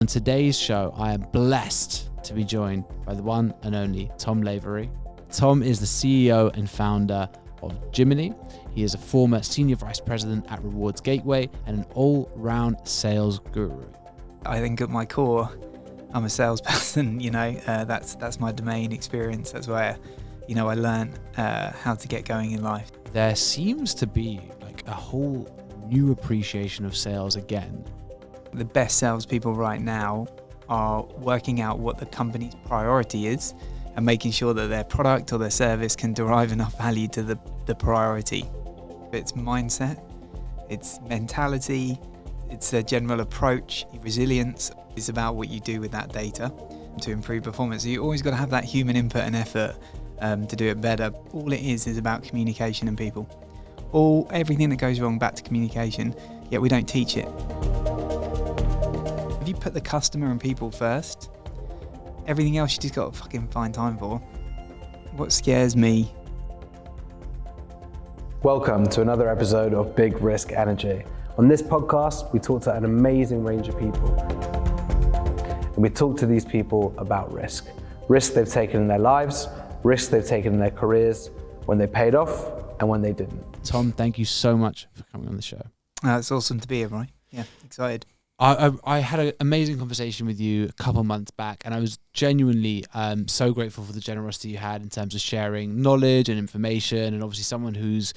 On today's show, I am blessed to be joined by the one and only Tom Lavery. Tom is the CEO and founder of Jiminny. He is a former senior vice president at Rewards Gateway and an all-round sales guru. I think at my core, I'm a salesperson. That's my domain experience. That's where, I learned how to get going in life. There seems to be like a whole new appreciation of sales again. The best salespeople right now are working out what the company's priority is and making sure that their product or their service can derive enough value to the priority. It's mindset, it's mentality, it's a general approach, resilience. It's about what you do with that data to improve performance. So you always got to have that human input and effort to do it better. All it is about communication and people. Everything that goes wrong back to communication, yet we don't teach it. If you put the customer and people first, everything else you just got to fucking find time for. What scares me? Welcome to another episode of Big Risk Energy. On this podcast, we talk to an amazing range of people. And we talk to these people about risk. Risks they've taken in their lives, risks they've taken in their careers, when they paid off and when they didn't. Tom, thank you so much for coming on the show. It's awesome to be here, Roei. Yeah, excited. I had an amazing conversation with you a couple months back, and I was genuinely so grateful for the generosity you had in terms of sharing knowledge and information, and obviously someone who's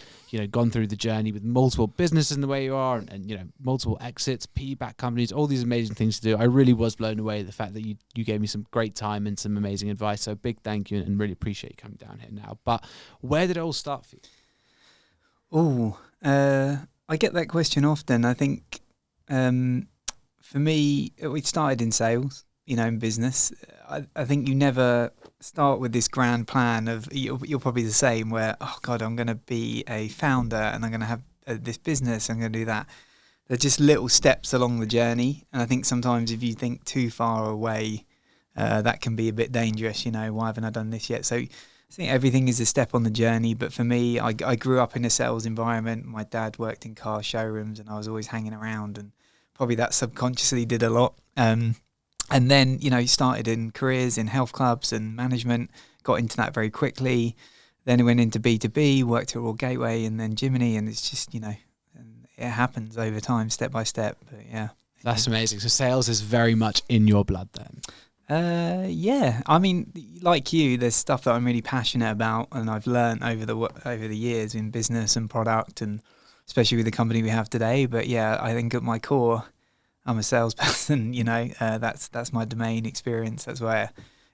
gone through the journey with multiple businesses in the way you are, and multiple exits, PE-backed companies, all these amazing things to do. I really was blown away at the fact that you gave me some great time and some amazing advice. So big thank you, and really appreciate you coming down here now. But where did it all start for you? I get that question often. I think. For me, we started in sales, in business. I think you never start with this grand plan of, you're probably the same, where, oh God, I'm going to be a founder and I'm going to have this business, I'm going to do that. They're just little steps along the journey. And I think sometimes if you think too far away, that can be a bit dangerous, why haven't I done this yet? So I think everything is a step on the journey. But for me, I grew up in a sales environment. My dad worked in car showrooms and I was always hanging around, and probably that subconsciously did a lot. And then, started in careers in health clubs and management, got into that very quickly. Then I went into B2B, worked at Roei Gateway and then Jiminny. And it's just, it happens over time, step by step. But yeah. That's amazing. So sales is very much in your blood then? Yeah. I mean, like you, there's stuff that I'm really passionate about and I've learned over the years in business and product, and especially with the company we have today. But yeah, I think at my core, I'm a salesperson. That's my domain experience. That's where,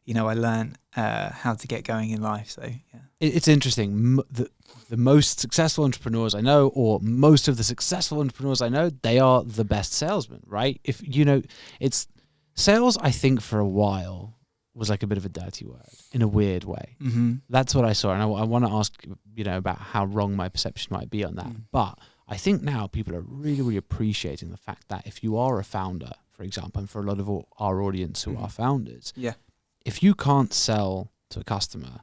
I learned how to get going in life. So yeah, it's interesting. The most successful entrepreneurs I know, or most of the successful entrepreneurs I know, they are the best salesmen, right? If it's sales. I think for a while was like a bit of a dirty word in a weird way. Mm-hmm. That's what I saw. And I want to ask, about how wrong my perception might be on that. But I think now people are really, really appreciating the fact that if you are a founder, for example, and for a lot of our audience who are founders, if you can't sell to a customer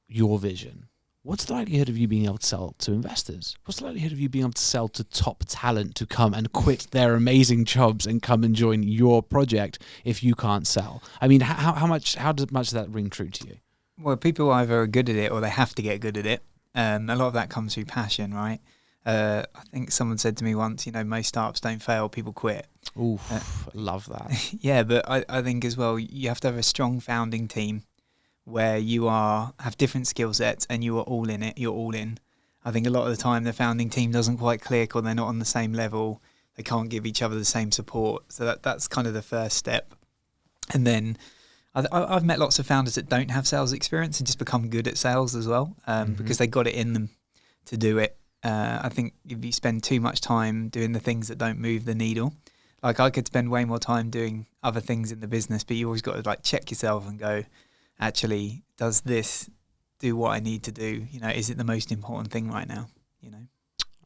your vision, what's the likelihood of you being able to sell to investors? What's the likelihood of you being able to sell to top talent to come and quit their amazing jobs and come and join your project if you can't sell? I mean, how much does that ring true to you? Well, people either are good at it or they have to get good at it. A lot of that comes through passion, right? I think someone said to me once, most startups don't fail, people quit. Oof, love that. Yeah, but I think as well, you have to have a strong founding team where you have different skill sets and you are all in it, you're all in. I think a lot of the time the founding team doesn't quite click, or they're not on the same level, they can't give each other the same support. So that's kind of the first step. And then I've met lots of founders that don't have sales experience and just become good at sales as well, because they got it in them to do it. I think if you spend too much time doing the things that don't move the needle, like I could spend way more time doing other things in the business, but you always got to check yourself and go, actually, does this do what I need to do? Is it the most important thing right now?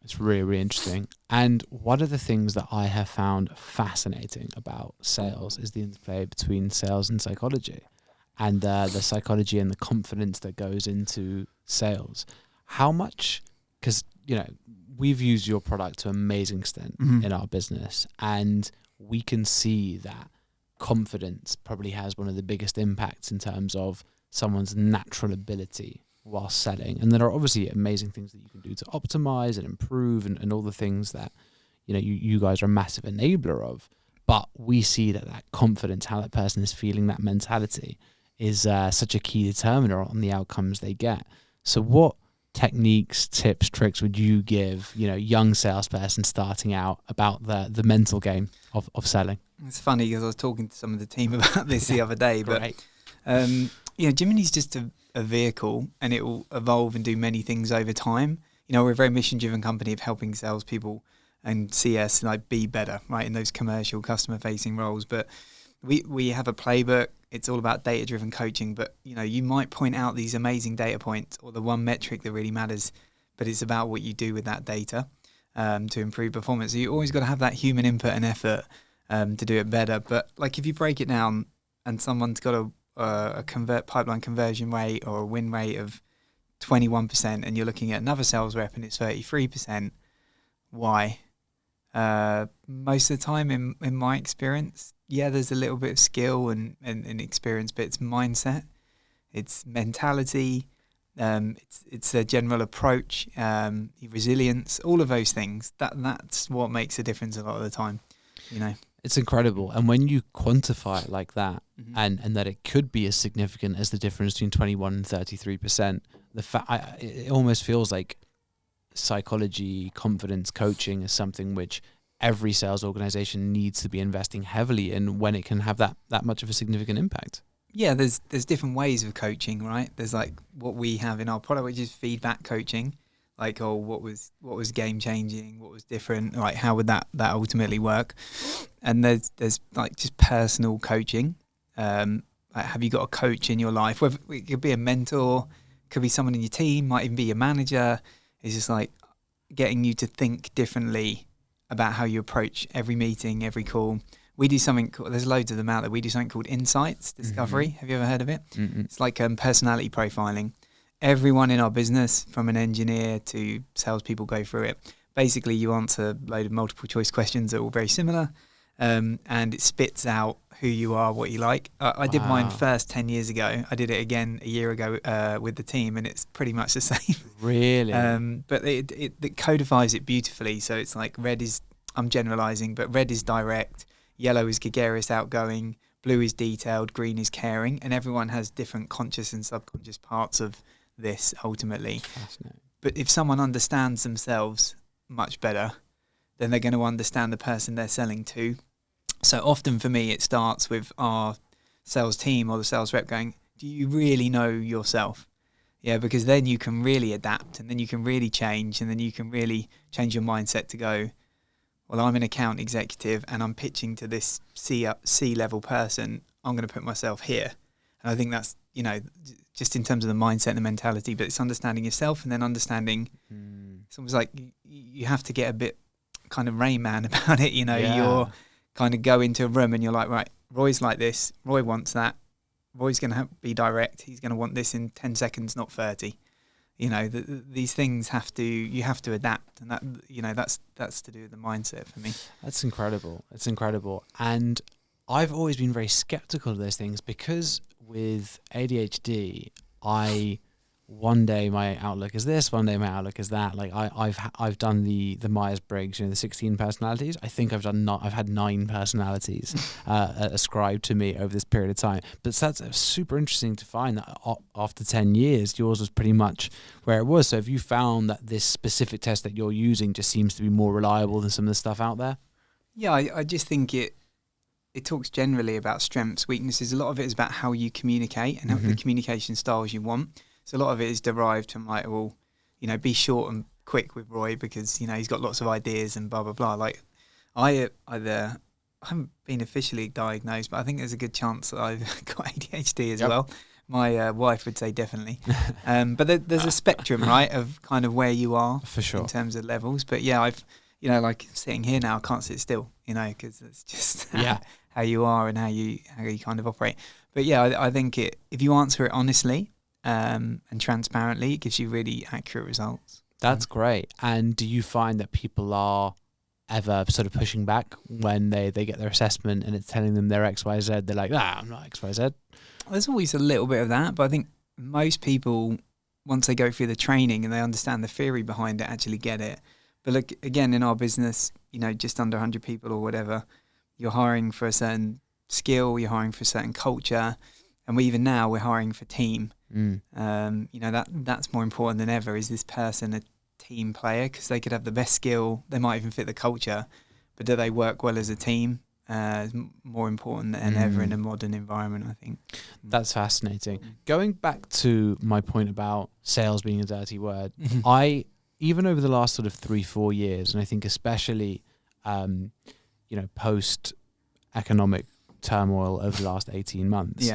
It's really, really interesting. And one of the things that I have found fascinating about sales is the interplay between sales and psychology, and the psychology and the confidence that goes into sales. How much, because, we've used your product to an amazing extent in our business, and we can see that confidence probably has one of the biggest impacts in terms of someone's natural ability while selling. And there are obviously amazing things that you can do to optimize and improve and all the things that, you guys are a massive enabler of. But we see that confidence, how that person is feeling, that mentality is such a key determiner on the outcomes they get. So what techniques, tips, tricks would you give, young salesperson starting out about the mental game of selling? It's funny because I was talking to some of the team about this the other day, but Jiminny's just a vehicle, and it will evolve and do many things over time. We're a very mission-driven company of helping salespeople and CS be better, right, in those commercial, customer-facing roles. But we have a playbook. It's all about data-driven coaching. But you might point out these amazing data points or the one metric that really matters, but it's about what you do with that data to improve performance. So you always got to have that human input and effort to do it better. But if you break it down and someone's got a pipeline conversion rate or a win rate of 21%, and you're looking at another sales rep and it's 33%, why? Most of the time, in my experience, there's a little bit of skill and experience, but it's mindset, it's mentality, it's a general approach, resilience, all of those things. That's what makes a difference a lot of the time. It's incredible. And when you quantify it like that, Mm-hmm. and that it could be as significant as the difference between 21 and 33%, it almost feels like psychology, confidence coaching is something which every sales organization needs to be investing heavily in when it can have that much of a significant impact. Yeah, there's different ways of coaching, right? There's what we have in our product, which is feedback coaching. What was game changing? What was different? How would that ultimately work? And there's just personal coaching. Have you got a coach in your life? Whether it could be a mentor, could be someone in your team, might even be your manager. It's just getting you to think differently about how you approach every meeting, every call. We do something, there's loads of them out there. We do something called Insights Discovery. Mm-hmm. Have you ever heard of it? Mm-hmm. It's personality profiling. Everyone in our business, from an engineer to salespeople, go through it. Basically, you answer a load of multiple choice questions that are all very similar, and it spits out who you are, what you like. I did mine first 10 years ago. I did it again a year ago with the team, and it's pretty much the same. Really? But it codifies it beautifully. So it's red is, I'm generalizing, but red is direct, yellow is gregarious, outgoing, blue is detailed, green is caring, and everyone has different conscious and subconscious parts of this ultimately. Fascinating. But if someone understands themselves much better, then they're going to understand the person they're selling to. So often for me, it starts with our sales team or the sales rep going, do you really know yourself? Yeah, because then you can really adapt, and then you can really change, and then you can really change your mindset to go, well, I'm an account executive and I'm pitching to this C-level person. I'm going to put myself here. And I think that's, just in terms of the mindset and the mentality, but it's understanding yourself and then understanding. It's almost like you have to get a bit kind of Rain Man about it. You're kind of go into a room and you're like, right, Roy's like this. Roy wants that. Roy's going to be direct. He's going to want this in 10 seconds, not 30. These things you have to adapt, and that's to do with the mindset for me. That's incredible. It's incredible. And I've always been very skeptical of those things because with ADHD, one day my outlook is this, one day my outlook is that. I've done the Myers-Briggs, the 16 personalities. I think I've had 9 personalities ascribed to me over this period of time. But that's super interesting to find that after 10 years, yours was pretty much where it was. So have you found that this specific test that you're using just seems to be more reliable than some of the stuff out there? Yeah, I just think it talks generally about strengths, weaknesses. A lot of it is about how you communicate and the communication styles you want. So a lot of it is derived from be short and quick with Roy because, he's got lots of ideas and blah, blah, blah. I haven't been officially diagnosed, but I think there's a good chance that I've got ADHD as well. My wife would say definitely. But there's a spectrum, right, of kind of where you are for sure in terms of levels. But yeah, I've, sitting here now, I can't sit still, because it's just how you are and how you kind of operate. But yeah, I think if you answer it honestly, and transparently, it gives you really accurate results. That's great. And do you find that people are ever sort of pushing back when they get their assessment and it's telling them they're XYZ? They're like, I'm not XYZ. There's always a little bit of that, but I think most people, once they go through the training and they understand the theory behind it, actually get it. But look, again, in our business, just under 100 people or whatever, you're hiring for a certain skill, you're hiring for a certain culture, and we're hiring for team. That's more important than ever. Is this person a team player? Because they could have the best skill, they might even fit the culture, but do they work well as a team? Is more important than ever in a modern environment, I think. That's fascinating. Going back to my point about sales being a dirty word, even over the last sort of 3-4 years, and I think especially, post economic turmoil over the last 18 months,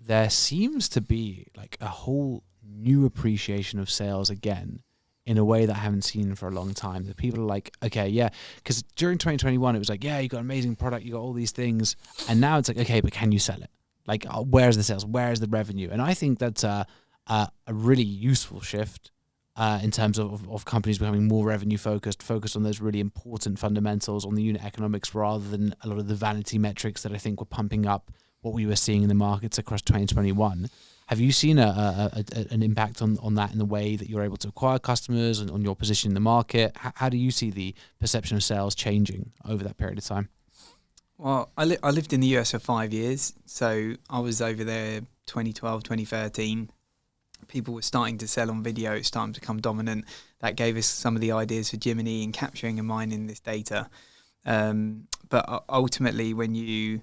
there seems to be like a whole new appreciation of sales again in a way that I haven't seen for a long time. That people are like, okay, yeah, because during 2021, it was like, yeah, you got an amazing product, you got all these things. And now it's like, okay, but can you sell it? Like, where's the sales? Where's the revenue? And I think that's a really useful shift in terms of companies becoming more revenue focused on those really important fundamentals on the unit economics rather than a lot of the vanity metrics that I think were pumping up what we were seeing in the markets across 2021. Have you seen an impact on that in the way that you're able to acquire customers and on your position in the market? How do you see the perception of sales changing over that period of time? Well, I lived in the US for 5 years, so I was over there 2012, 2013. People were starting to sell on video, it's starting to become dominant. That gave us some of the ideas for Jiminny and capturing and mining this data. But ultimately, when you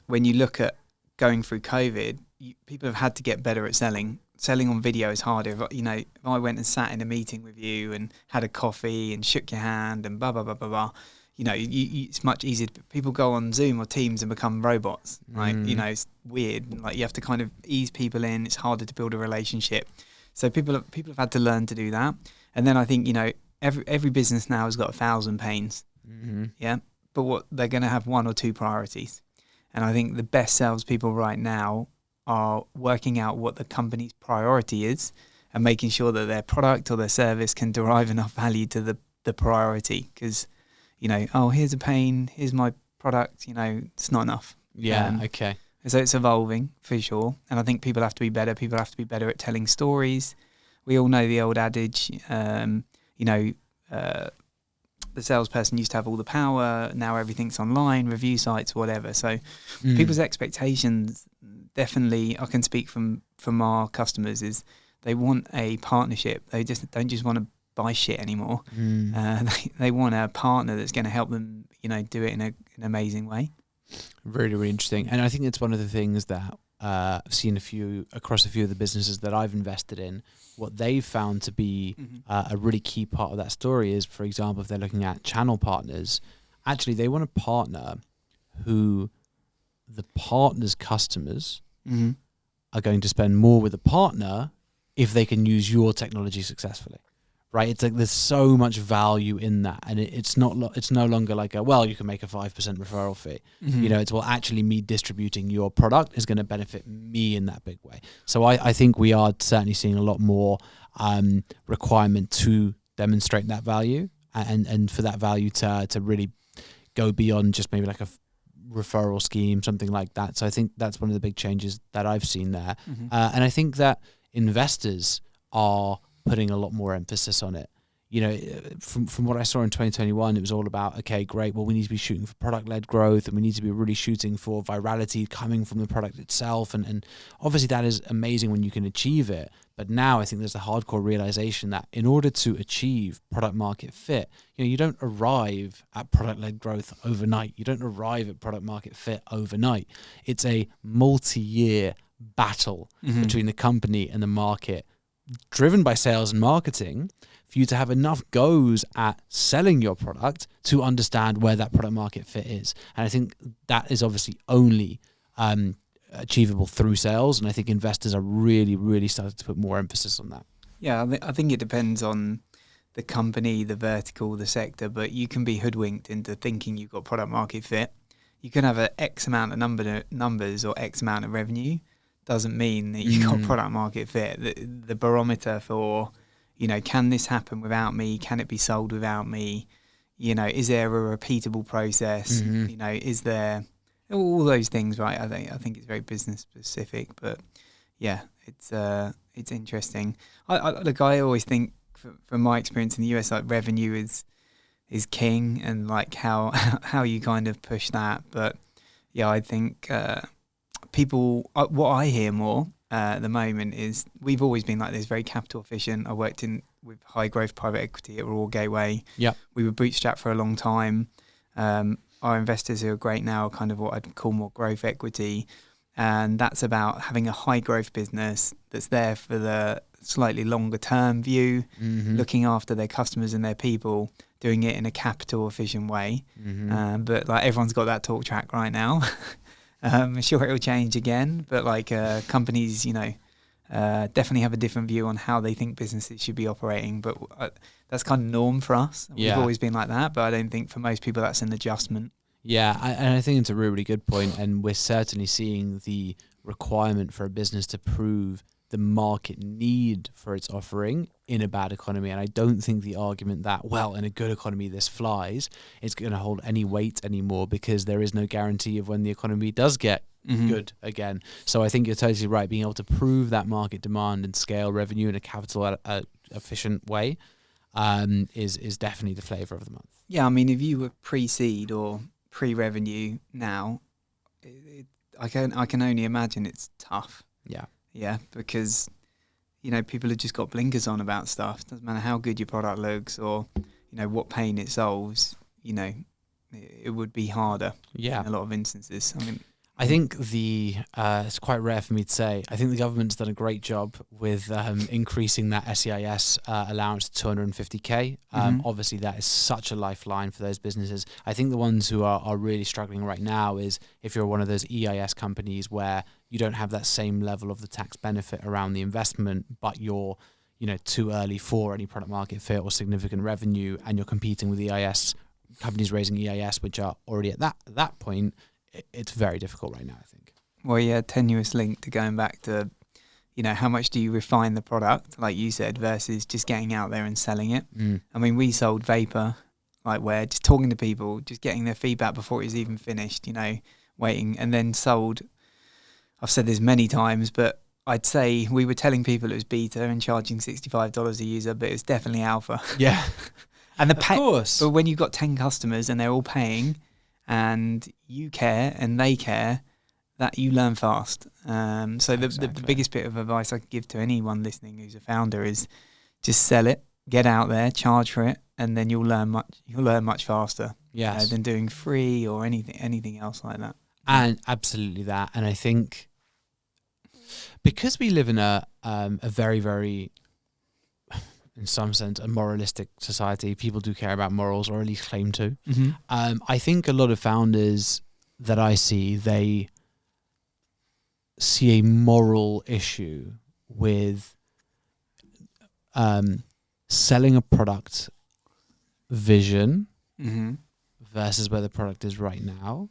look at going through COVID, people have had to get better at selling. Selling on video is harder. If I went and sat in a meeting with you and had a coffee and shook your hand and blah, blah, blah, blah, blah, it's much easier. People go on Zoom or Teams and become robots, right? It's weird. Like, you have to kind of ease people in. It's harder to build a relationship. So people have had to learn to do that. And then I think, every business now has got 1,000 pains. Yeah. But what they're going to have 1 or 2 priorities. And I think the best salespeople right now are working out what the company's priority is and making sure that their product or their service can derive enough value to the priority. Because, here's a pain, here's my product, it's not enough. Yeah, okay. So it's evolving for sure. And I think people have to be better. People have to be better at telling stories. We all know the old adage, the salesperson used to have all the power. Now everything's online, review sites, whatever. So people's expectations, definitely, I can speak from our customers, is they want a partnership. They don't just want to buy shit anymore. They want a partner that's going to help them, do it in an amazing way. Really, really interesting. And I think it's one of the things that I've seen across a few of the businesses that I've invested in. What they've found to be a really key part of that story is, for example, if they're looking at channel partners, actually they want a partner who the partner's customers are going to spend more with the partner if they can use your technology successfully. Right, it's like there's so much value in that, and it's no longer like you can make a 5% referral fee. It's actually me distributing your product is going to benefit me in that big way. So I think we are certainly seeing a lot more requirement to demonstrate that value, and for that value to really go beyond just maybe like a referral scheme, something like that. So I think that's one of the big changes that I've seen there, and I think that investors are putting a lot more emphasis on it. From what I saw in 2021, it was all about, okay, great, well, we need to be shooting for product-led growth, and we need to be really shooting for virality coming from the product itself. And obviously that is amazing when you can achieve it. But now I think there's a hardcore realization that in order to achieve product market fit, you don't arrive at product-led growth overnight. You don't arrive at product market fit overnight. It's a multi-year battle between the company and the market, driven by sales and marketing, for you to have enough goes at selling your product to understand where that product market fit is. And I think that is obviously only achievable through sales. And I think investors are really, really starting to put more emphasis on that. Yeah, I think it depends on the company, the vertical, the sector, but you can be hoodwinked into thinking you've got product market fit. You can have an X amount of numbers or X amount of revenue. Doesn't mean that you got product market fit. The barometer for, can this happen without me? Can it be sold without me? Is there a repeatable process? Is there all those things, right? I think it's very business specific, but yeah, it's interesting. I always think from my experience in the US, like revenue is king, and like how you kind of push that. But yeah, I think people, what I hear more at the moment is we've always been like this, very capital efficient. I worked with high growth private equity at Roei Gateway. Yeah, we were bootstrapped for a long time. Our investors who are great now are kind of what I'd call more growth equity, and that's about having a high growth business that's there for the slightly longer term view, looking after their customers and their people, doing it in a capital efficient way. But like everyone's got that talk track right now. I'm sure it will change again, but like companies, definitely have a different view on how they think businesses should be operating. But that's kind of norm for us. We've always been like that, but I don't think for most people that's an adjustment. Yeah, and I think it's a really, really good point, and we're certainly seeing the requirement for a business to prove the market need for its offering in a bad economy. And I don't think the argument that, well, in a good economy this flies, is going to hold any weight anymore, because there is no guarantee of when the economy does get good again. So I think you're totally right. Being able to prove that market demand and scale revenue in a capital efficient way is definitely the flavour of the month. Yeah, I mean, if you were pre-seed or pre-revenue now, I can only imagine it's tough. Yeah, because people have just got blinkers on about stuff. Doesn't matter how good your product looks or what pain it solves. It would be harder. Yeah, in a lot of instances. I think it's quite rare for me to say, I think the government's done a great job with increasing that SEIS allowance to 250k. Obviously, that is such a lifeline for those businesses. I think the ones who are really struggling right now is if you're one of those EIS companies where you don't have that same level of the tax benefit around the investment, but you're too early for any product market fit or significant revenue, and you're competing with EIS companies raising EIS, which are already at that point. It's very difficult right now, I think. Well, yeah, tenuous link to going back to, how much do you refine the product, like you said, versus just getting out there and selling it. I mean, we sold vapor, like where just talking to people, just getting their feedback before it was even finished, waiting, and then sold. I've said this many times, but I'd say we were telling people it was beta and charging $65 a user, but it's definitely alpha. Yeah. And of course. But when you've got 10 customers and they're all paying, and you care and they care, that you learn fast. So the biggest bit of advice I could give to anyone listening who's a founder is just sell it, get out there, charge for it, and then you'll learn much faster. Yes. Than doing free or anything else like that. And absolutely that. And I think because we live in a very, very, in some sense, a moralistic society, people do care about morals, or at least claim to. I think a lot of founders that I see, they see a moral issue with selling a product vision versus where the product is right now.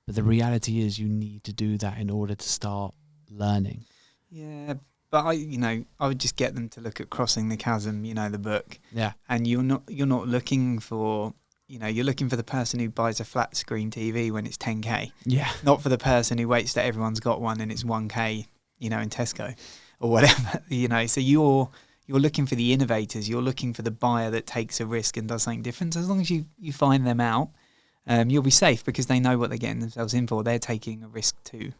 But the reality is you need to do that in order to start learning. Yeah, but I would just get them to look at Crossing the Chasm, the book. Yeah. And you're not looking for, you're looking for the person who buys a flat screen TV when it's 10k. Yeah. Not for the person who waits that everyone's got one and it's 1k, in Tesco or whatever, So you're looking for the innovators. You're looking for the buyer that takes a risk and does something different. So as long as you find them out, you'll be safe because they know what they're getting themselves in for. They're taking a risk too.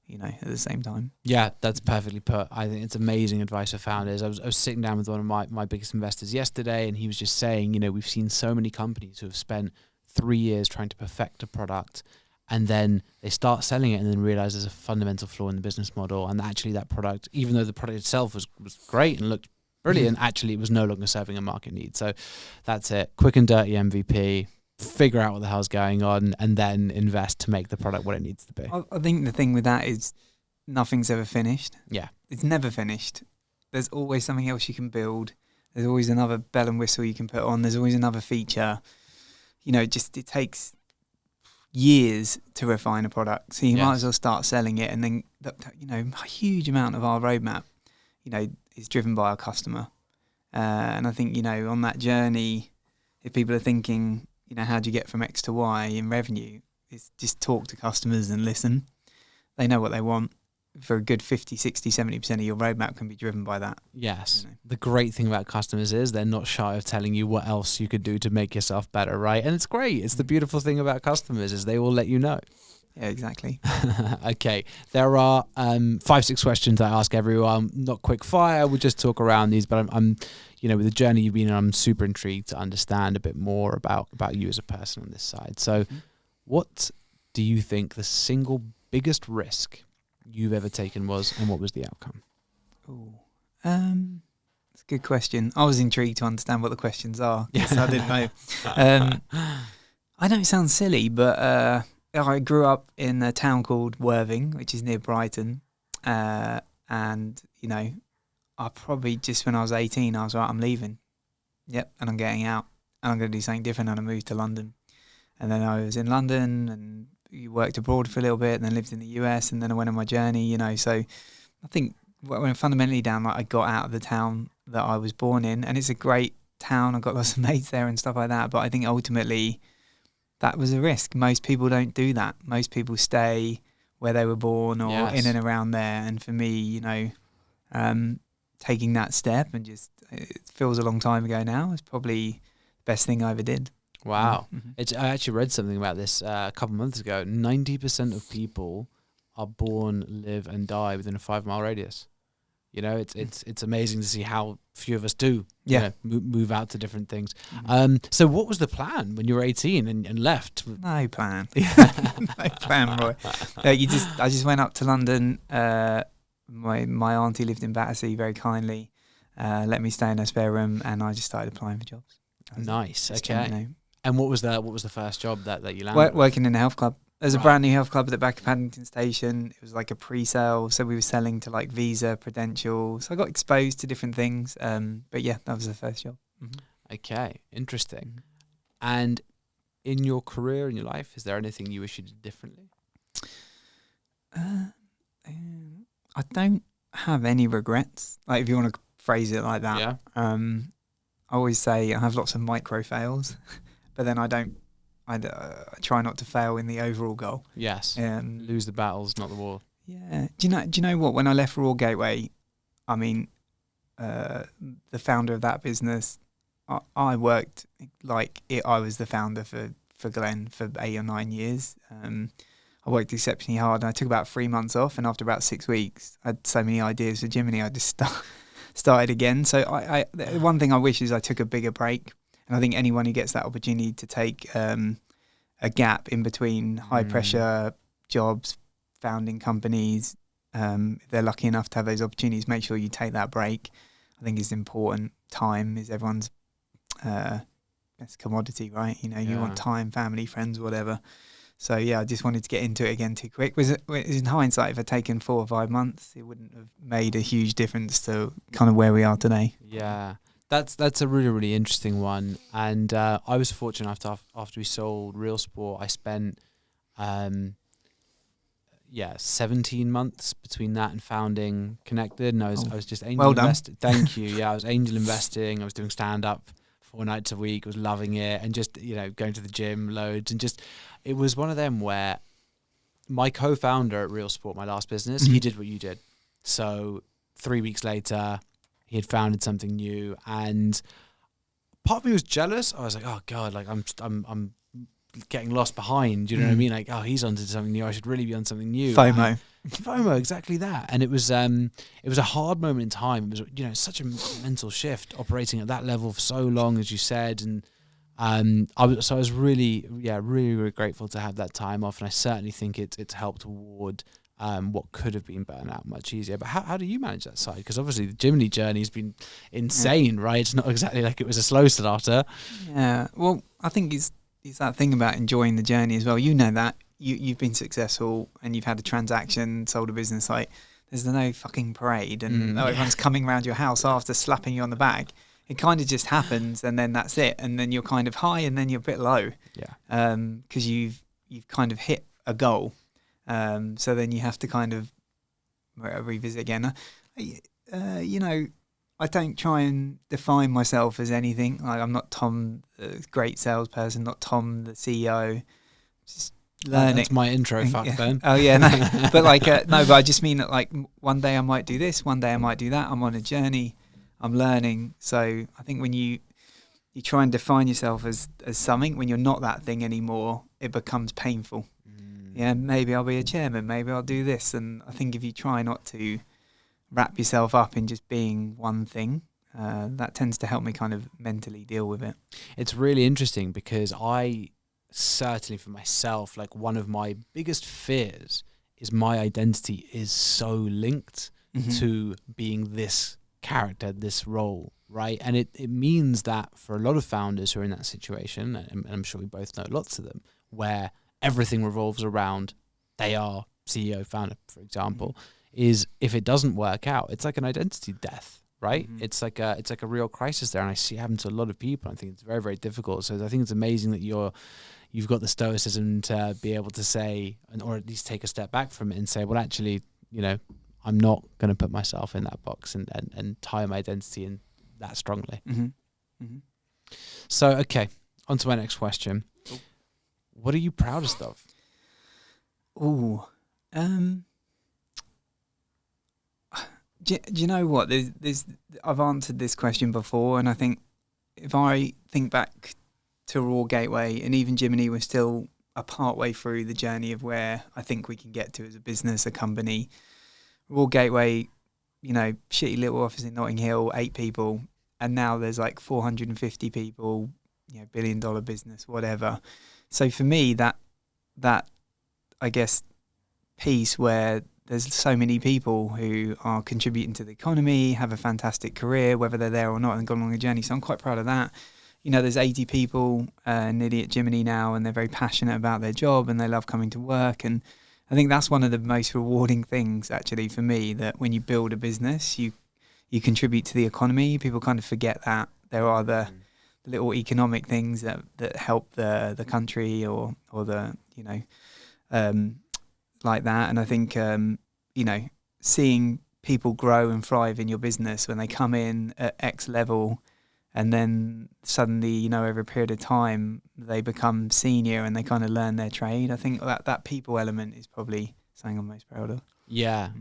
At the same time. Yeah, that's perfectly put. I think it's amazing advice for founders. I was sitting down with one of my biggest investors yesterday, and he was just saying, we've seen so many companies who have spent 3 years trying to perfect a product, and then they start selling it and then realize there's a fundamental flaw in the business model, and actually that product, even though the product itself was great and looked brilliant, actually it was no longer serving a market need. So that's it. Quick and dirty MVP. Figure out what the hell's going on and then invest to make the product what it needs to be. I think the thing with that is nothing's ever finished. Yeah. It's never finished. There's always something else you can build. There's always another bell and whistle you can put on. There's always another feature. It takes years to refine a product. So you might as well start selling it, and then, a huge amount of our roadmap, is driven by our customer. And I think, on that journey, if people are thinking, how do you get from X to Y in revenue? It's just talk to customers and listen. They know what they want. For a good 50, 60, 70% of your roadmap can be driven by that. Yes. The great thing about customers is they're not shy of telling you what else you could do to make yourself better, right? And it's great. It's the beautiful thing about customers is they will let you know. Yeah, exactly. Okay. There are 5-6 questions I ask everyone. Not quick fire. We'll just talk around these, but I'm with the journey you've been on, I'm super intrigued to understand a bit more about you as a person on this side. So what do you think the single biggest risk you've ever taken was, and what was the outcome? That's a good question. I was intrigued to understand what the questions are because I didn't know. I know it sounds silly, but I grew up in a town called Worthing, which is near Brighton, and I probably just when I was 18, I was like, I'm leaving. Yep, and I'm getting out, and I'm going to do something different, and I moved to London, and then I was in London and worked abroad for a little bit and then lived in the US, and then I went on my journey, so I think when fundamentally down, like I got out of the town that I was born in, and it's a great town. I've got lots of mates there and stuff like that, but I think ultimately that was a risk. Most people don't do that. Most people stay where they were born or in and around there, and for me, taking that step and just, it feels a long time ago now, is probably the best thing I ever did. Wow. I actually read something about this a couple of months ago. 90% of people are born, live and die within a 5-mile radius. It's amazing to see how few of us do move out to different things. So what was the plan when you were 18 and left? No plan. No plan, Roy. I just went up to London. My auntie lived in Battersea very kindly, let me stay in her spare room, and I just started applying for jobs. Nice. Okay. And what was the first job that you landed? Working in a health club. There's a brand new health club at the back of Paddington Station. It was like a pre-sale, so we were selling to like Visa, Prudential. So I got exposed to different things. But yeah, that was the first job. Okay, interesting. And in your career, in your life, is there anything you wish you did differently? I don't have any regrets. Like if you want to phrase it like that. Yeah. I always say I have lots of micro fails, but then I try not to fail in the overall goal. Yes. Lose the battles, not the war. Yeah. Do you know what? When I left Raw Gateway, I mean, the founder of that business, I worked like I was the founder for Glenn for 8 or 9 years. I worked exceptionally hard, and I took about 3 months off, and after about 6 weeks, I had so many ideas for Jiminny, I just started again. So the one thing I wish is I took a bigger break. And I think anyone who gets that opportunity to take a gap in between high pressure jobs, founding companies, if they're lucky enough to have those opportunities, make sure you take that break. I think it's important. Time is everyone's best commodity, right? You want time, family, friends, whatever. So yeah, I just wanted to get into it again too quick. In hindsight, if I'd taken 4 or 5 months, it wouldn't have made a huge difference to kind of where we are today. Yeah. That's a really, really interesting one. And I was fortunate after we sold Real Sport, I spent 17 months between that and founding Connected, and I was just angel investing. Thank you. Yeah, I was angel investing. I was doing stand up 4 nights a week. I was loving it, and just going to the gym loads, and just it was one of them where my co-founder at Real Sport, my last business, he did what you did. So 3 weeks later, he had founded something new, and part of me was jealous. I was like, "Oh God, like I'm getting lost behind." You know what I mean? Like, "Oh, he's onto something new. I should really be on something new." FOMO, exactly that. And it was a hard moment in time. It was such a mental shift operating at that level for so long, as you said, and I was really, really, really grateful to have that time off, and I certainly think it's helped toward what could have been burnout much easier. But how do you manage that side? Because obviously the Jiminny journey has been insane, right? It's not exactly like it was a slow starter. Yeah, well, I think it's that thing about enjoying the journey as well. You know that. You've been successful and you've had a transaction, sold a business. Like, there's no fucking parade and everyone's coming around your house after slapping you on the back. It kind of just happens, and then that's it. And then you're kind of high, and then you're a bit low. Yeah. Because you've kind of hit a goal. So then you have to kind of revisit again. I don't try and define myself as anything. Like, I'm not Tom, the great salesperson, not Tom, the CEO. Just learning. That's my intro fuck Yeah. then. Oh yeah, no, but like no, but I just mean that like one day I might do this, one day I might do that. I'm on a journey, I'm learning. So I think when you try and define yourself as something, when you're not that thing anymore, it becomes painful. Yeah, maybe I'll be a chairman, maybe I'll do this, and I think if you try not to wrap yourself up in just being one thing, that tends to help me kind of mentally deal with it. It's really interesting because I certainly for myself, like one of my biggest fears is my identity is so linked to being this character, this role, right? And it means that for a lot of founders who are in that situation, and I'm sure we both know lots of them, where everything revolves around they are CEO, founder, for example, is if it doesn't work out, it's like an identity death, right? It's like a real crisis there, and I see it happen to a lot of people. I think it's very, very difficult. So I think it's amazing that you've got the stoicism to be able to say, or at least take a step back from it and say, well, actually, you know, I'm not going to put myself in that box and tie my identity in that strongly. So, okay, on to my next question. What are you proudest of? Do you know what? I've answered this question before, and I think if I think back to Raw Gateway, and even Jiminny was still a part way through the journey of where I think we can get to as a business, a company. Raw Gateway, you know, shitty little office in Notting Hill, 8 people, and now there's like 450 people, you know, $1 billion business, whatever. So for me, that I guess piece where there's so many people who are contributing to the economy, have a fantastic career, whether they're there or not, and gone along a journey. So I'm quite proud of that. You know, there's 80 people nearly at Jiminny now, and they're very passionate about their job and they love coming to work. And I think that's one of the most rewarding things, actually, for me, that when you build a business, you contribute to the economy. People kind of forget that there are the little economic things that help the country or the, you know, like that. And I think, you know, seeing people grow and thrive in your business when they come in at X level and then suddenly, you know, over a period of time, they become senior and they kind of learn their trade. I think that people element is probably something I'm most proud of. Yeah,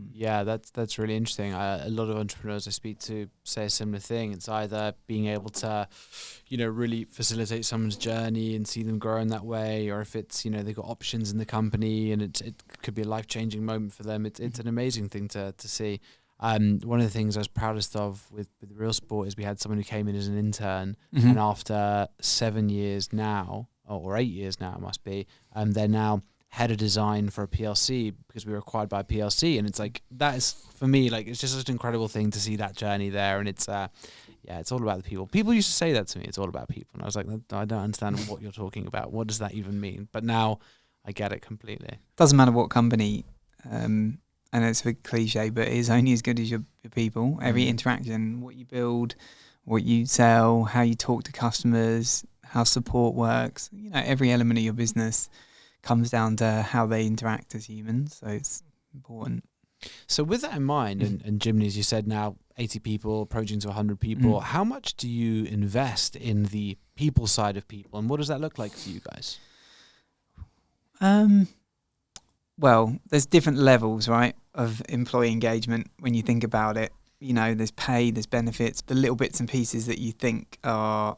that's really interesting. A lot of entrepreneurs I speak to say a similar thing. It's either being able to, you know, really facilitate someone's journey and see them grow in that way, or if it's, you know, they've got options in the company and it could be a life-changing moment for them. It's an amazing thing to see. One of the things I was proudest of with Real Sport is we had someone who came in as an intern, and after 7 years now, or 8 years now it must be, they're now head of design for a PLC because we were acquired by a PLC, and it's like, that is, for me, like, it's just such an incredible thing to see that journey there. And it's it's all about the people used to say that to me, it's all about people, and I was like, I don't understand what you're talking about, what does that even mean? But now I get it completely. Doesn't matter what company, and it's a cliche, but it is only as good as your people. Every interaction, what you build, what you sell, how you talk to customers, how support works, you know, every element of your business comes down to how they interact as humans. So it's important. So with that in mind, and Jiminny, as you said, now 80 people, approaching to 100 people, how much do you invest in the people side of people, and what does that look like for you guys? Well, there's different levels, right, of employee engagement when you think about it. You know, there's pay, there's benefits, the little bits and pieces that you think are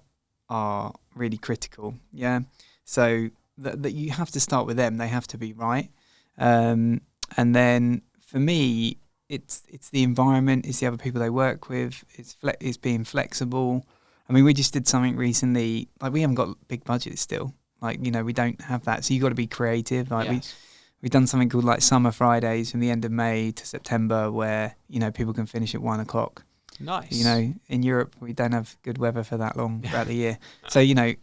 really critical. Yeah. So that you have to start with them. They have to be right. And then for me, it's the environment, it's the other people they work with, it's being flexible. I mean, we just did something recently, like, we haven't got big budgets still. Like, you know, we don't have that. So you got to be creative. Like, we've done something called like Summer Fridays from the end of May to September, where, you know, people can finish at 1 o'clock. Nice. You know, in Europe, we don't have good weather for that long throughout the year. So, you know,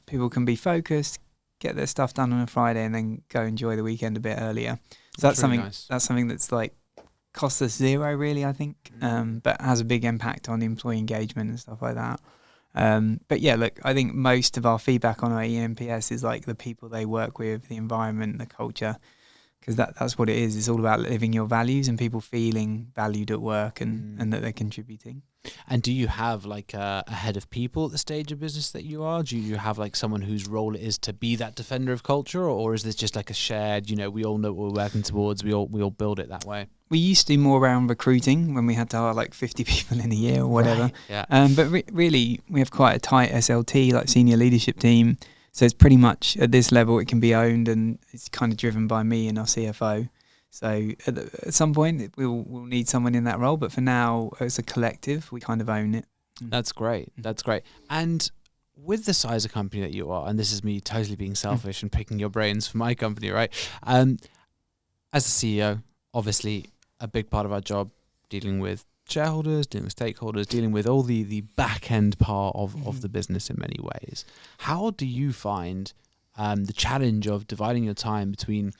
people can be focused, get their stuff done on a Friday, and then go enjoy the weekend a bit earlier. So that's really something. nice. That's something that's like costs us zero, really, I think, but has a big impact on employee engagement and stuff like that. But yeah, look, I think most of our feedback on our ENPS is like the people they work with, the environment, the culture, because that's what it is. It's all about living your values and people feeling valued at work and that they're contributing. And do you have like a head of people at the stage of business that you are? Do you have like someone whose role it is to be that defender of culture, or is this just like a shared, we all know what we're working towards, we all build it that way? We used to do more around recruiting when we had to hire like 50 people in a year or whatever. Right, yeah. But really, we have quite a tight SLT, like senior leadership team. So it's pretty much at this level it can be owned, and it's kind of driven by me and our CFO. So at some point we'll need someone in that role, but for now, as a collective, we kind of own it. That's great. That's great. And with the size of company that you are, and this is me totally being selfish and picking your brains for my company, right? As a CEO, obviously a big part of our job dealing with shareholders, dealing with stakeholders, dealing with all the back end part of the business in many ways. How do you find the challenge of dividing your time between,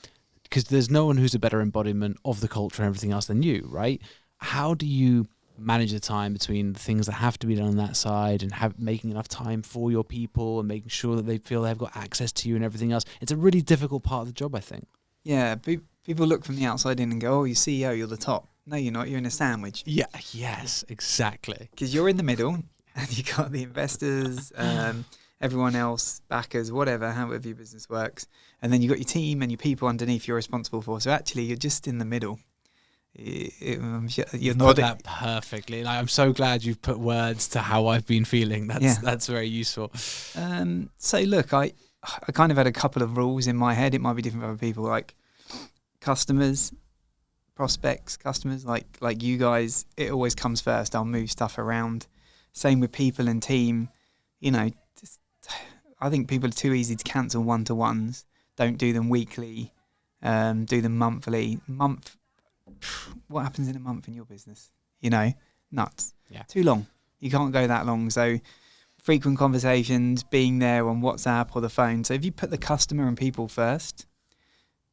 because there's no one who's a better embodiment of the culture and everything else than you, right? How do you manage the time between the things that have to be done on that side and making enough time for your people and making sure that they feel they've got access to you and everything else? It's a really difficult part of the job, I think. Yeah, people look from the outside in and go, oh, you're CEO, you're the top. No, you're not. You're in a sandwich. Yeah, yes, exactly. Because you're in the middle and you got the investors, everyone else, backers, whatever, however your business works. And then you got your team and your people underneath you're responsible for. So actually, you're just in the middle. You're put that perfectly. Like, I'm so glad you've put words to how I've been feeling. That's very useful. So look, I kind of had a couple of rules in my head. It might be different for other people, like customers, prospects, customers, like you guys, it always comes first. I'll move stuff around. Same with people and team. I think people are too easy to cancel one-to-ones. Don't do them weekly. Do them monthly. What happens in a month in your business? Nuts. Yeah. Too long. You can't go that long. So frequent conversations, being there on WhatsApp or the phone. So if you put the customer and people first,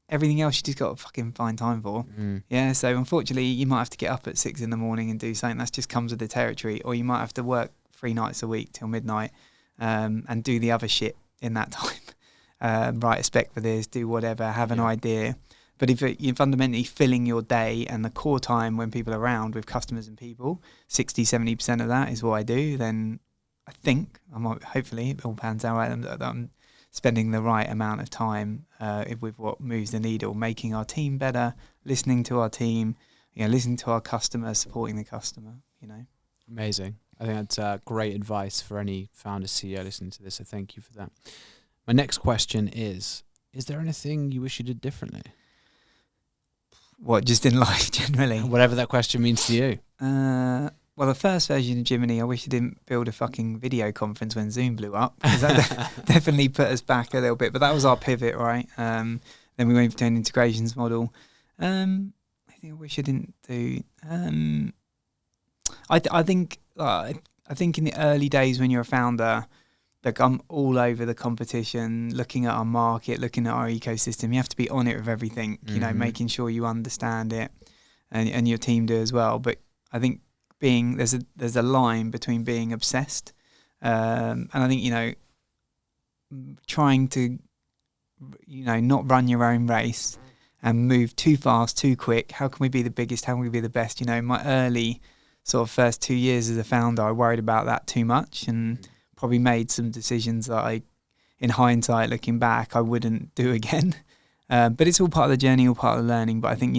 everything else you just got to fucking find time for. Yeah. So unfortunately, you might have to get up at 6 a.m. and do something. That just comes with the territory. Or you might have to work 3 nights a week till midnight and do the other shit in that time. Write a spec for this, do whatever, have an idea. But if you're fundamentally filling your day and the core time when people are around with customers and people, 60-70% of that is what I do, then I think, hopefully it all pans out right, that I'm spending the right amount of time with what moves the needle, making our team better, listening to our team, listening to our customer, supporting the customer, Amazing. I think that's great advice for any founder, CEO listening to this, so thank you for that. My next question is there anything you wish you did differently? What, just in life generally? Whatever that question means to you. Well, the first version of Jiminny, I wish I didn't build a fucking video conference when Zoom blew up, because that definitely put us back a little bit. But that was our pivot, right? Then we went to an integrations model. I think I wish I didn't do. I think in the early days when you're a founder, like I'm all over the competition, looking at our market, looking at our ecosystem. You have to be on it with everything, making sure you understand it, and your team do as well. But I think there's a line between being obsessed, and I think trying to not run your own race and move too fast, too quick. How can we be the biggest? How can we be the best? My early sort of first 2 years as a founder, I worried about that too much and probably made some decisions that in hindsight, looking back, I wouldn't do again. But it's all part of the journey, all part of the learning. But I think,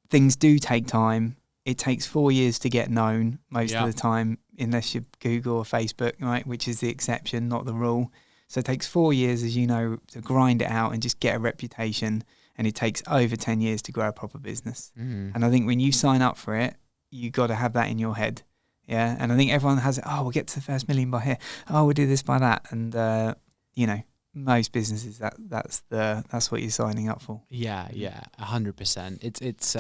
things do take time. It takes 4 years to get known most of the time, unless you Google or Facebook, right, which is the exception, not the rule. So it takes 4 years, as you know, to grind it out and just get a reputation. And it takes over 10 years to grow a proper business. And I think when you sign up for it, you got to have that in your head. Yeah. And I think everyone has it. Oh, we'll get to the first million by here. Oh, we'll do this by that. And, most businesses, that's what you're signing up for. Yeah. 100%. It's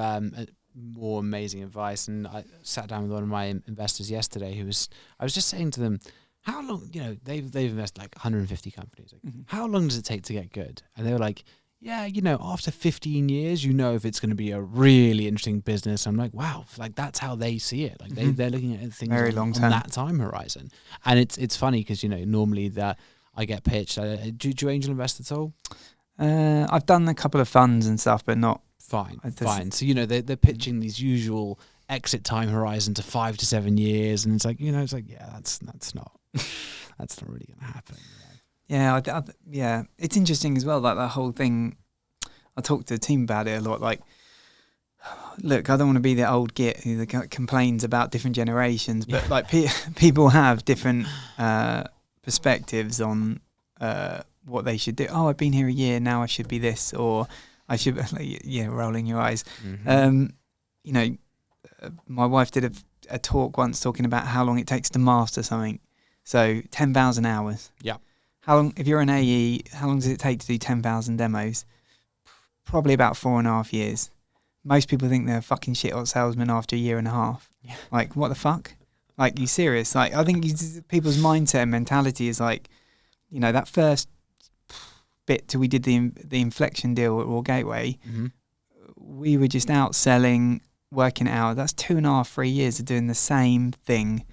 more amazing advice. And I sat down with one of my investors yesterday I was just saying to them, how long, they've invested like 150 companies. Like, how long does it take to get good? And they were like, yeah, after 15 years, if it's going to be a really interesting business. I'm like, wow, like that's how they see it. Like they're looking at things very long term, on that time horizon. And it's funny because, normally that I get pitched. Do you angel invest at all? I've done a couple of funds and stuff, but not. Fine. So, they're pitching these usual exit time horizon to 5 to 7 years. And it's like, that's not really going to happen. Yeah. Yeah. It's interesting as well. Like that whole thing, I talked to the team about it a lot. Like, look, I don't want to be the old git who complains about different generations, but like people have different perspectives on what they should do. Oh, I've been here a year, now I should be this, or I should, rolling your eyes. Mm-hmm. My wife did a talk once talking about how long it takes to master something. So 10,000 hours. Yeah. How long, if you're an AE, how long does it take to do 10,000 demos? Probably about 4.5 years. Most people think they're a fucking shit hot salesman after a year and a half. Yeah. Like, what the fuck? Like, you serious? Like, I think people's mindset and mentality is like, that first bit till we did the inflection deal at Raw Gateway, we were just out selling, working it out. That's 2.5, 3 years of doing the same thing,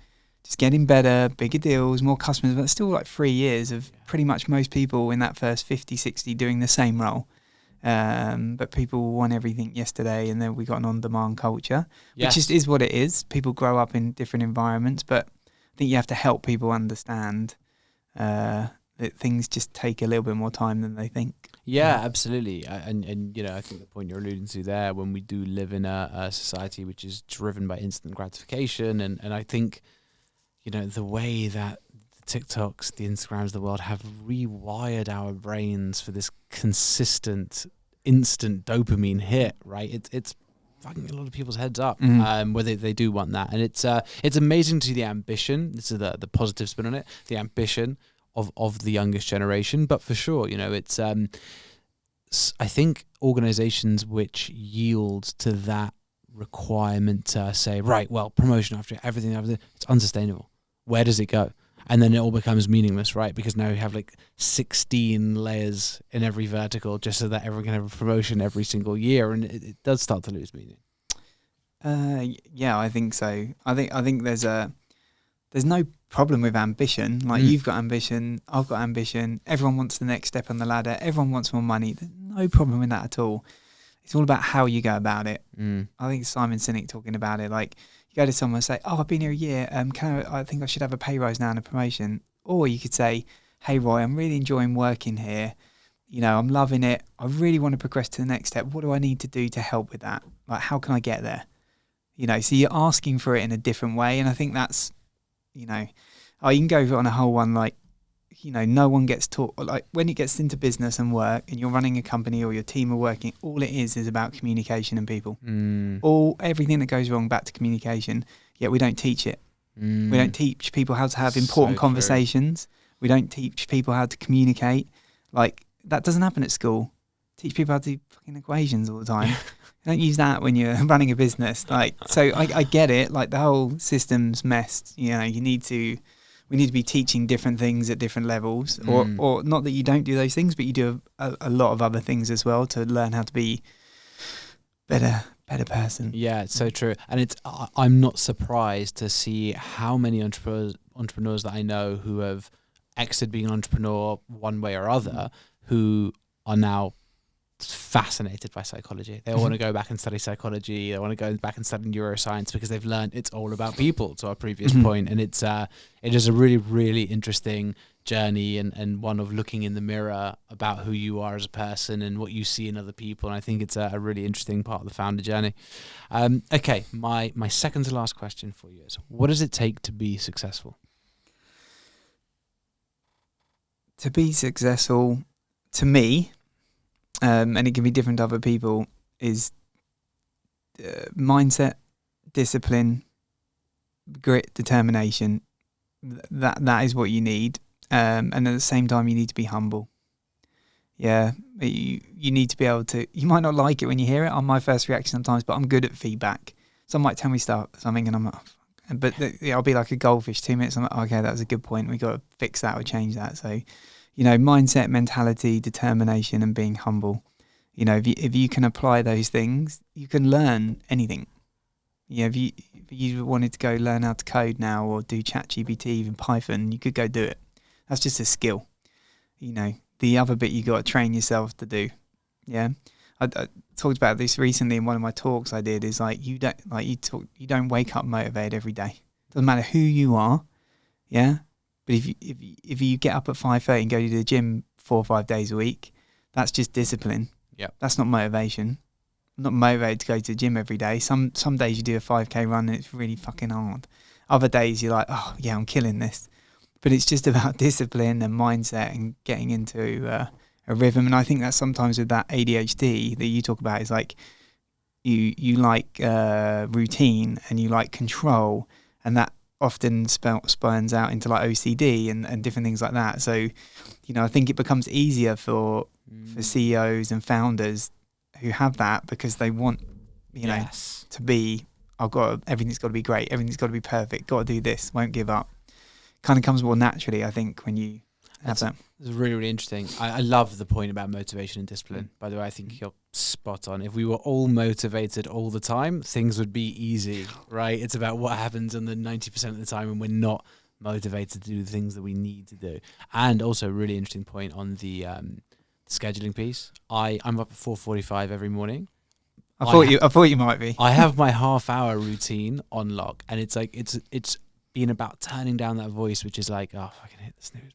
just getting better, bigger deals, more customers. But it's still like 3 years of pretty much most people in that first 50, 60 doing the same role. But people want everything yesterday, and then we got an on-demand culture, which is what it is. People grow up in different environments, but I think you have to help people understand that things just take a little bit more time than they think. Yeah, absolutely. And I think the point you're alluding to there, when we do live in a society which is driven by instant gratification, and I think, the way that the TikToks, the Instagrams of the world have rewired our brains for this consistent instant dopamine hit, right? It's fucking a lot of people's heads up, where they do want that. And it's amazing to see the ambition. This is the positive spin on it, the ambition of the youngest generation. But for sure, it's I think organizations which yield to that requirement to say, right, well, promotion after everything, it's unsustainable. Where does it go? And then it all becomes meaningless, right? Because now you have like 16 layers in every vertical just so that everyone can have a promotion every single year, and it does start to lose meaning. Yeah, I think so. I think there's no problem with ambition. Like, you've got ambition, I've got ambition. Everyone wants the next step on the ladder. Everyone wants more money. There's no problem with that at all. It's all about how you go about it. I think Simon Sinek talking about it. Like, you go to someone and say, "Oh, I've been here a year. I think I should have a pay rise now and a promotion." Or you could say, "Hey, Roy, I'm really enjoying working here. I'm loving it. I really want to progress to the next step. What do I need to do to help with that? Like, how can I get there?" So you're asking for it in a different way. And I think that's, you can go on a whole one, like, no one gets taught, like, when it gets into business and work and you're running a company or your team are working, all it is about communication and people. Everything that goes wrong, back to communication, yet we don't teach it. We don't teach people how to have important conversations. We don't teach people how to communicate. Like, that doesn't happen at school. Teach people how to do fucking equations all the time. Don't use that when you're running a business. Like, so I get it. Like, the whole system's messed. We need to be teaching different things at different levels, or not that you don't do those things, but you do a lot of other things as well to learn how to be better person. Yeah, it's so true. And I'm not surprised to see how many entrepreneurs that I know who have exited being an entrepreneur one way or other, who are now fascinated by psychology. They all want to go back and study psychology. They want to go back and study neuroscience because they've learned it's all about people, to our previous point. And it is a really, really interesting journey and one of looking in the mirror about who you are as a person and what you see in other people. And I think it's a really interesting part of the founder journey. Okay, my second to last question for you is, what does it take to be successful? To be successful, to me, and it can be different to other people, is mindset, discipline, grit, determination. That is what you need. And at the same time, you need to be humble. Yeah, you need to be able to, you might not like it when you hear it. I'm my first reaction sometimes, but I'm good at feedback. Someone might tell me something and I'm like, but I'll be like a goldfish, 2 minutes. I'm like, okay, that was a good point. We got to fix that or change that. So, mindset, mentality, determination, and being humble. If you can apply those things, you can learn anything. If you wanted to go learn how to code now or do ChatGPT, even Python, you could go do it. That's just a skill. the other bit you got to train yourself to do. Yeah, I talked about this recently in one of my talks I did. Is like you don't wake up motivated every day. Doesn't matter who you are. Yeah, but if you get up at 5:30 and go to the gym 4 or 5 days a week, that's just discipline. Yeah, that's not motivation. I'm not motivated to go to the gym every day. Some days you do a 5K run and it's really fucking hard. Other days you're like, oh yeah, I'm killing this. But it's just about discipline and mindset and getting into a rhythm. And I think that sometimes with that ADHD that you talk about is like you like routine and you like control, and that often spurns out into like OCD and different things like that. So, you know, I think it becomes easier for CEOs and founders who have that because they want, you know, to be, everything's got to be great, everything's got to be perfect, got to do this, won't give up. Kind of comes more naturally, I think, when you have that. It's really, really interesting. I love the point about motivation and discipline. By the way, I think you're spot on. If we were all motivated all the time, things would be easy, right? It's about what happens in the 90% of the time when we're not motivated to do the things that we need to do. And also, a really interesting point on the scheduling piece. I'm up at 4:45 every morning. I thought you might be. I have my half-hour routine on lock, and it's like it's been about turning down that voice, which is like, oh, I can hit the snooze button.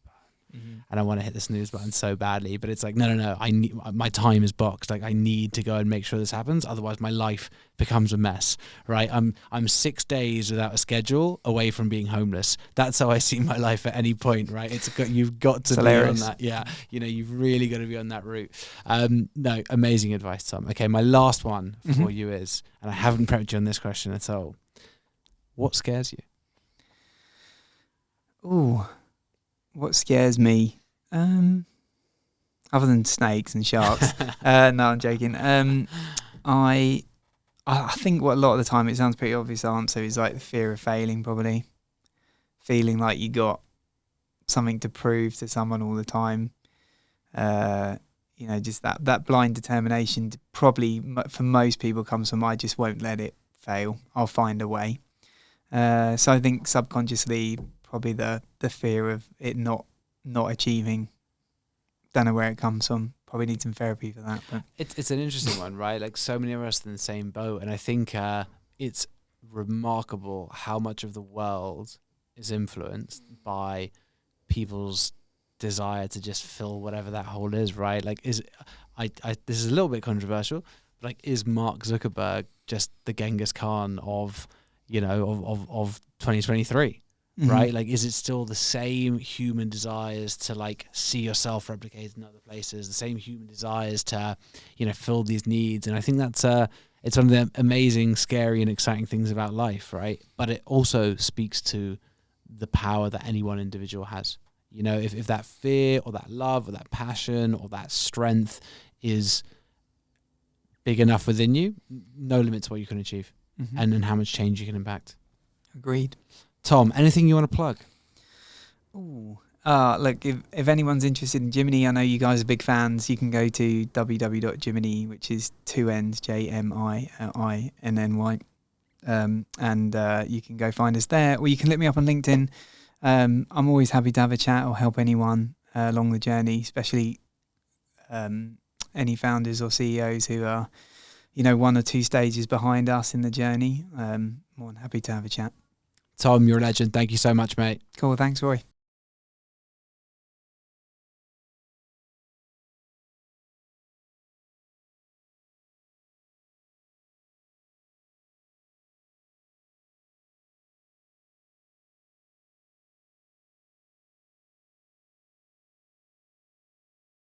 And I want to hit the snooze button so badly, but it's like, no, I need, my time is boxed. Like I need to go and make sure this happens. Otherwise my life becomes a mess, right? I'm 6 days without a schedule away from being homeless. That's how I see my life at any point, right? You've got to be on that. Yeah. You know, you've really got to be on that route. No, amazing advice, Tom. Okay. My last one for you is, and I haven't prepped you on this question at all. What scares you? Ooh. What scares me, other than snakes and sharks? No, I'm joking. I think what a lot of the time, it sounds pretty obvious answer, is like the fear of failing, probably. Feeling like you got something to prove to someone all the time. You know, just that blind determination probably for most people comes from, I just won't let it fail. I'll find a way. So I think subconsciously, probably the fear of it not achieving. Don't know where it comes from. Probably need some therapy for that. But it's an interesting one, right? Like so many of us in the same boat, and I think it's remarkable how much of the world is influenced by people's desire to just fill whatever that hole is, right? Like, this is a little bit controversial, but like, is Mark Zuckerberg just the Genghis Khan of 2023? Right? Like, is it still the same human desires to like see yourself replicated in other places, the same human desires to, fill these needs? And I think that's it's one of the amazing, scary and exciting things about life, right? But it also speaks to the power that any one individual has. You know, if that fear or that love or that passion or that strength is big enough within you, no limit to what you can achieve and how much change you can impact. Agreed. Tom, anything you want to plug? Ooh. Look, if anyone's interested in Jiminny, I know you guys are big fans, you can go to www.jiminny, which is 2 N's, JMINNY, and you can go find us there, or you can look me up on LinkedIn. I'm always happy to have a chat or help anyone along the journey, especially any founders or CEOs who are, 1 or 2 stages behind us in the journey. More than happy to have a chat. Tom, you're a legend. Thank you so much, mate. Cool. Thanks, Roei.